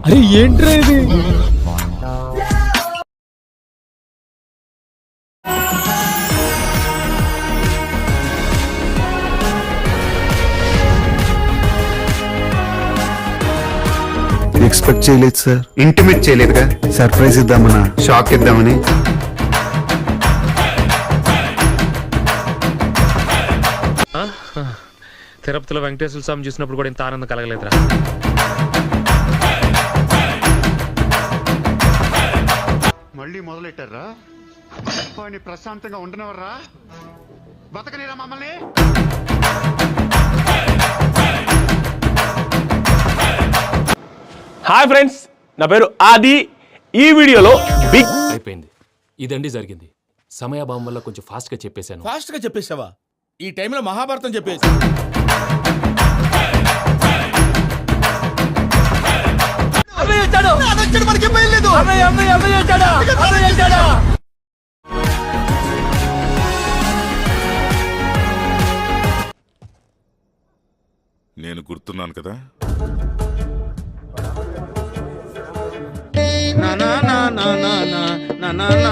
అరే ఏంట్రా ఇది? ఎక్స్పెక్ట్ చేయలేదు సార్. ఇంటిమేట్ చేయలేదుగా. సర్ప్రైజ్ ఇద్దామన్నా, షాక్ ఇద్దామని. తిరుపతిలో వెంకటేశ్వర స్వామి చూసినప్పుడు కూడా ఇంత ఆనందం కలగలేదురా. మళ్ళీ మొదలెట్టారా? ప్రశాంతంగా ఉండనవర్రా, బతకనేరా మమ్మల్ని. హాయ్ ఫ్రెండ్స్, నా పేరు ఆది. ఈ వీడియోలో బిగ్ అయిపోయింది. ఇదండి జరిగింది. సమయాభావం వల్ల కొంచెం ఫాస్ట్గా చెప్పేశాను. ఫాస్ట్గా చెప్పేశావా? ఈ టైంలో మహాభారతం చెప్పేసి. నేను గుర్తున్నాను కదా. నా నా నా నా నా నా నా నా